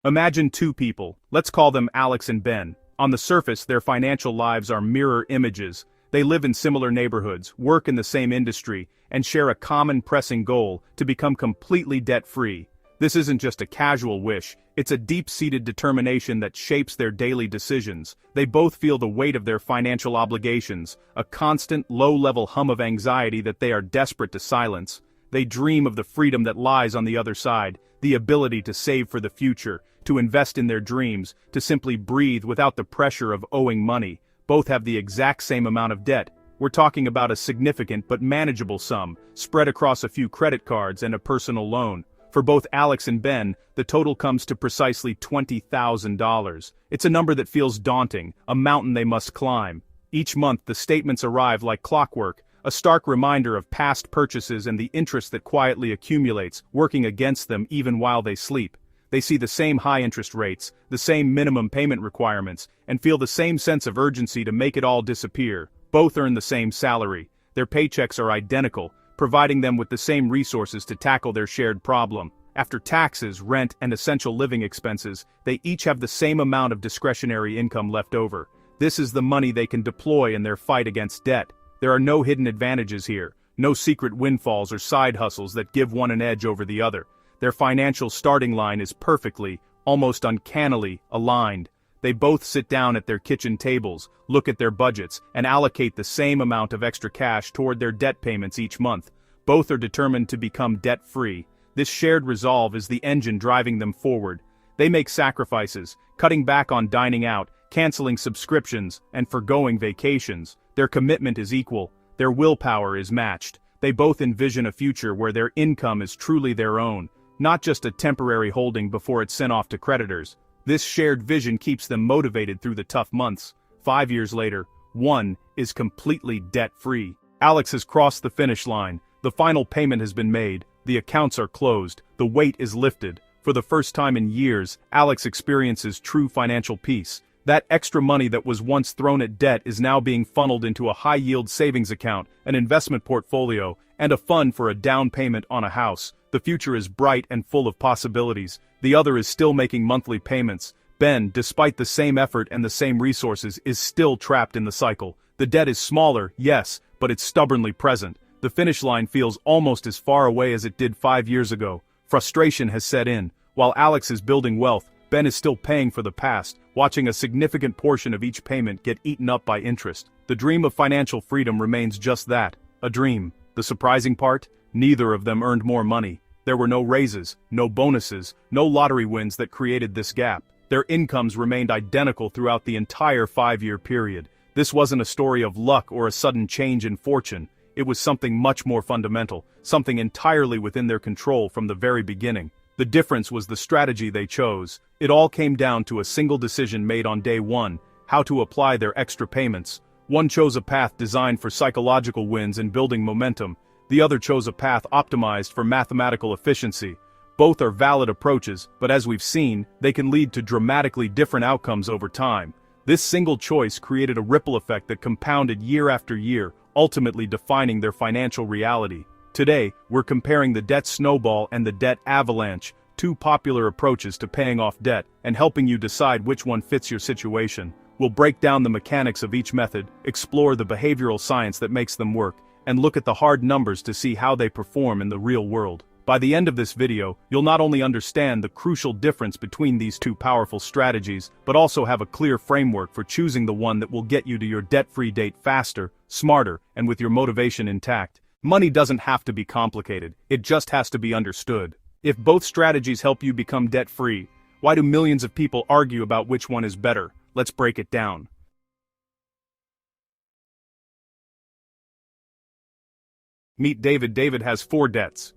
Imagine two people, let's call them Alex and Ben. On the surface, their financial lives are mirror images. They live in similar neighborhoods, work in the same industry, and share a common pressing goal: to become completely debt-free. This isn't just a casual wish, it's a deep-seated determination that shapes their daily decisions. They both feel the weight of their financial obligations, a constant, low-level hum of anxiety that they are desperate to silence. They dream of the freedom that lies on the other side, the ability to save for the future, to invest in their dreams, to simply breathe without the pressure of owing money. Both have the exact same amount of debt. We're talking about a significant but manageable sum, spread across a few credit cards and a personal loan. For both Alex and Ben, the total comes to precisely $20,000. It's a number that feels daunting, a mountain they must climb. Each month the statements arrive like clockwork, a stark reminder of past purchases and the interest that quietly accumulates, working against them even while they sleep. They see the same high interest rates, the same minimum payment requirements, and feel the same sense of urgency to make it all disappear. Both earn the same salary. Their paychecks are identical, providing them with the same resources to tackle their shared problem. After taxes, rent, and essential living expenses, they each have the same amount of discretionary income left over. This is the money they can deploy in their fight against debt. There are no hidden advantages here, no secret windfalls or side hustles that give one an edge over the other. Their financial starting line is perfectly, almost uncannily, aligned. They both sit down at their kitchen tables, look at their budgets, and allocate the same amount of extra cash toward their debt payments each month. Both are determined to become debt-free. This shared resolve is the engine driving them forward. They make sacrifices, cutting back on dining out, canceling subscriptions, and forgoing vacations. Their commitment is equal. Their willpower is matched. They both envision a future where their income is truly their own, not just a temporary holding before it's sent off to creditors. This shared vision keeps them motivated through the tough months. 5 years later, one is completely debt-free. Alex has crossed the finish line. The final payment has been made. The accounts are closed. The weight is lifted. For the first time in years, Alex experiences true financial peace. That extra money that was once thrown at debt is now being funneled into a high-yield savings account, an investment portfolio, and a fund for a down payment on a house. The future is bright and full of possibilities. The other is still making monthly payments. Ben, despite the same effort and the same resources, is still trapped in the cycle. The debt is smaller, yes, but it's stubbornly present. The finish line feels almost as far away as it did 5 years ago. Frustration has set in. While Alex is building wealth, Ben is still paying for the past, watching a significant portion of each payment get eaten up by interest. The dream of financial freedom remains just that, a dream. The surprising part? Neither of them earned more money. There were no raises, no bonuses, no lottery wins that created this gap. Their incomes remained identical throughout the entire 5-year period. This wasn't a story of luck or a sudden change in fortune. It was something much more fundamental, something entirely within their control from the very beginning. The difference was the strategy they chose. It all came down to a single decision made on day one: how to apply their extra payments. One chose a path designed for psychological wins and building momentum. The other chose a path optimized for mathematical efficiency. Both are valid approaches, but as we've seen, they can lead to dramatically different outcomes over time. This single choice created a ripple effect that compounded year after year, ultimately defining their financial reality. Today, we're comparing the Debt Snowball and the Debt Avalanche, two popular approaches to paying off debt, and helping you decide which one fits your situation. We'll break down the mechanics of each method, explore the behavioral science that makes them work, and look at the hard numbers to see how they perform in the real world. By the end of this video, you'll not only understand the crucial difference between these two powerful strategies, but also have a clear framework for choosing the one that will get you to your debt-free date faster, smarter, and with your motivation intact. Money doesn't have to be complicated, it just has to be understood. If both strategies help you become debt-free, why do millions of people argue about which one is better? Let's break it down. Meet David. David has 4 debts.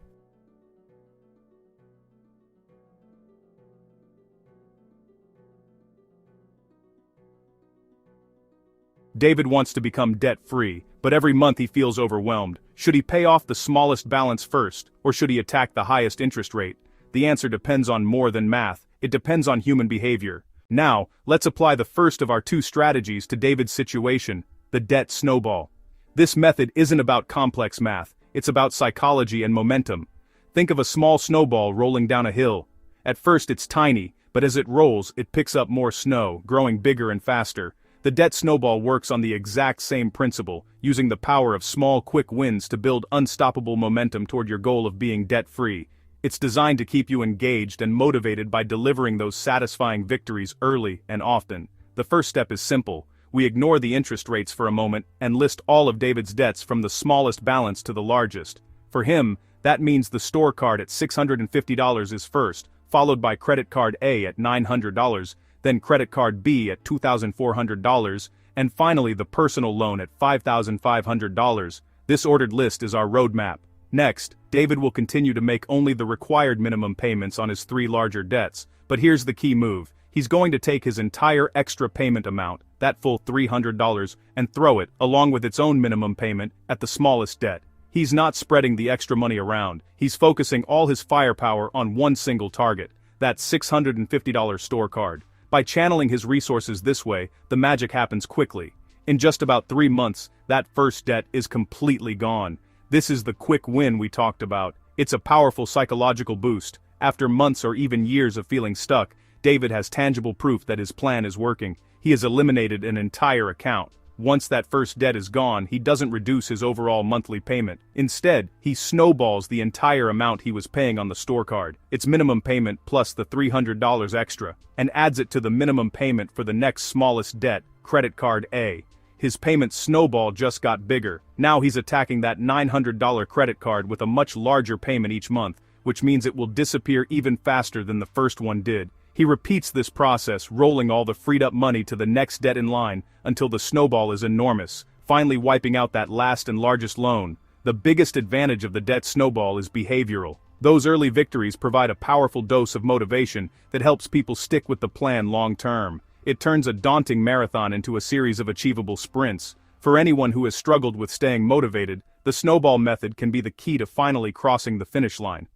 David wants to become debt-free, but every month he feels overwhelmed. Should he pay off the smallest balance first, or should he attack the highest interest rate? The answer depends on more than math. It depends on human behavior. Now, let's apply the first of our 2 strategies to David's situation, the Debt Snowball. This method isn't about complex math, it's about psychology and momentum. Think of a small snowball rolling down a hill. At first it's tiny, but as it rolls, it picks up more snow, growing bigger and faster. The debt snowball works on the exact same principle, using the power of small, quick wins to build unstoppable momentum toward your goal of being debt-free. It's designed to keep you engaged and motivated by delivering those satisfying victories early and often. The first step is simple. We ignore the interest rates for a moment and list all of David's debts from the smallest balance to the largest. For him, that means the store card at $650 is first, followed by credit card A at $900, then credit card B at $2,400, and finally the personal loan at $5,500. This ordered list is our roadmap. Next, David will continue to make only the required minimum payments on his 3 larger debts, but here's the key move. He's going to take his entire extra payment amount, that full $300, and throw it, along with its own minimum payment, at the smallest debt. He's not spreading the extra money around, he's focusing all his firepower on one single target, that $650 store card. By channeling his resources this way, the magic happens quickly. In just about 3 months, that first debt is completely gone. This is the quick win we talked about. It's a powerful psychological boost. After months or even years of feeling stuck, David has tangible proof that his plan is working. He has eliminated an entire account. Once that first debt is gone, he doesn't reduce his overall monthly payment. Instead, he snowballs the entire amount he was paying on the store card, its minimum payment plus the $300 extra, and adds it to the minimum payment for the next smallest debt, credit card A. His payment snowball just got bigger. Now he's attacking that $900 credit card with a much larger payment each month, which means it will disappear even faster than the first one did. He repeats this process, rolling all the freed up money to the next debt in line until the snowball is enormous, finally wiping out that last and largest loan. The biggest advantage of the debt snowball is behavioral. Those early victories provide a powerful dose of motivation that helps people stick with the plan long term. It turns a daunting marathon into a series of achievable sprints. For anyone who has struggled with staying motivated, the snowball method can be the key to finally crossing the finish line.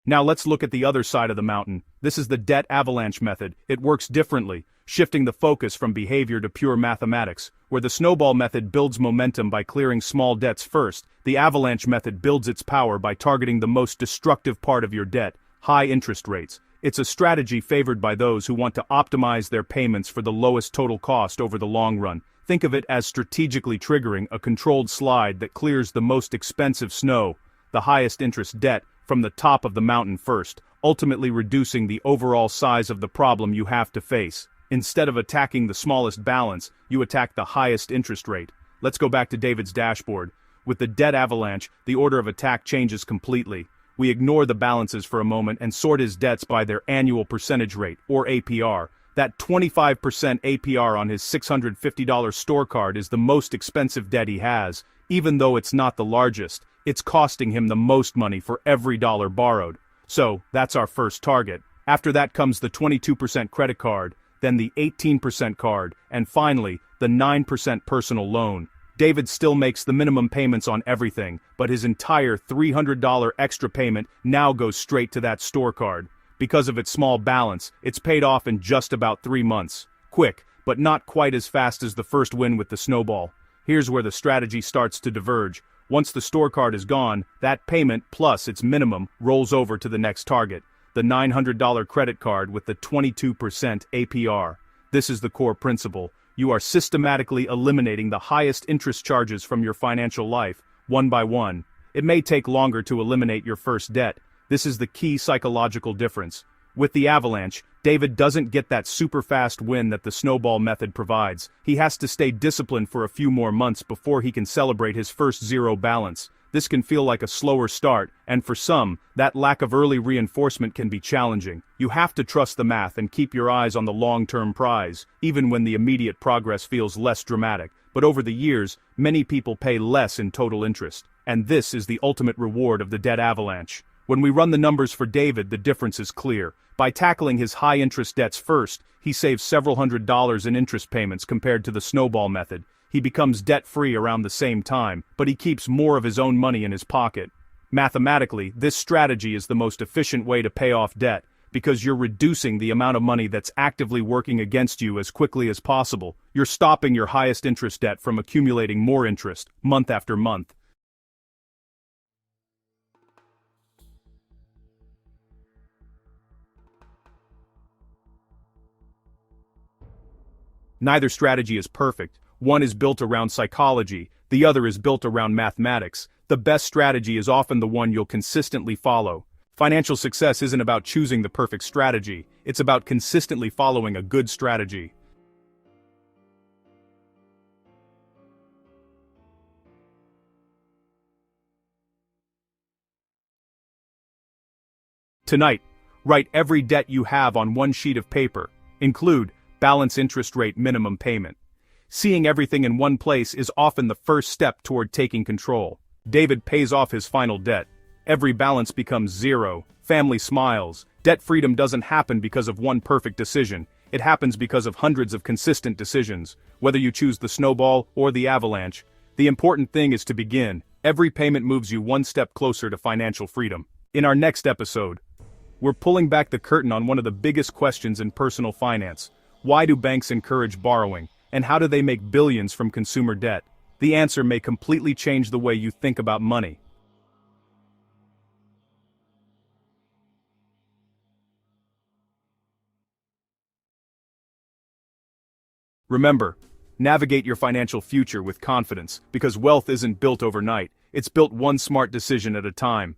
Now let's look at the other side of the mountain. This is the debt avalanche method. It works differently, shifting the focus from behavior to pure mathematics. Where the snowball method builds momentum by clearing small debts first, the avalanche method builds its power by targeting the most destructive part of your debt, high interest rates. It's a strategy favored by those who want to optimize their payments for the lowest total cost over the long run. Think of it as strategically triggering a controlled slide that clears the most expensive snow, the highest interest debt, from the top of the mountain first, ultimately reducing the overall size of the problem you have to face. Instead of attacking the smallest balance, you attack the highest interest rate. Let's go back to David's dashboard. With the debt avalanche, the order of attack changes completely. We ignore the balances for a moment and sort his debts by their annual percentage rate, or APR. That 25% APR on his $650 store card is the most expensive debt he has. Even though it's not the largest, it's costing him the most money for every dollar borrowed. So, that's our first target. After that comes the 22% credit card, then the 18% card, and finally, the 9% personal loan. David still makes the minimum payments on everything, but his entire $300 extra payment now goes straight to that store card. Because of its small balance, it's paid off in just about 3 months. Quick, but not quite as fast as the first win with the snowball. Here's where the strategy starts to diverge. Once the store card is gone, that payment plus its minimum rolls over to the next target, the $900 credit card with the 22% APR. This is the core principle. You are systematically eliminating the highest interest charges from your financial life, one by one. It may take longer to eliminate your first debt. This is the key psychological difference. With the avalanche, David doesn't get that super fast win that the snowball method provides. He has to stay disciplined for a few more months before he can celebrate his first zero balance. This can feel like a slower start, and for some, that lack of early reinforcement can be challenging. You have to trust the math and keep your eyes on the long-term prize, even when the immediate progress feels less dramatic. But over the years, many people pay less in total interest. And this is the ultimate reward of the debt avalanche. When we run the numbers for David, the difference is clear. By tackling his high-interest debts first, he saves several $100s in interest payments compared to the snowball method. He becomes debt-free around the same time, but he keeps more of his own money in his pocket. Mathematically, this strategy is the most efficient way to pay off debt, because you're reducing the amount of money that's actively working against you as quickly as possible. You're stopping your highest interest debt from accumulating more interest, month after month. Neither strategy is perfect. One is built around psychology, the other is built around mathematics. The best strategy is often the one you'll consistently follow. Financial success isn't about choosing the perfect strategy, it's about consistently following a good strategy. Tonight, write every debt you have on one sheet of paper. Include balance, interest rate, minimum payment. Seeing everything in one place is often the first step toward taking control. David pays off his final debt. Every balance becomes zero. Family smiles. Debt freedom doesn't happen because of one perfect decision. It happens because of hundreds of consistent decisions. Whether you choose the snowball or the avalanche, the important thing is to begin. Every payment moves you one step closer to financial freedom. In our next episode, we're pulling back the curtain on one of the biggest questions in personal finance. Why do banks encourage borrowing, and how do they make billions from consumer debt? The answer may completely change the way you think about money. Remember, navigate your financial future with confidence, because wealth isn't built overnight, it's built one smart decision at a time.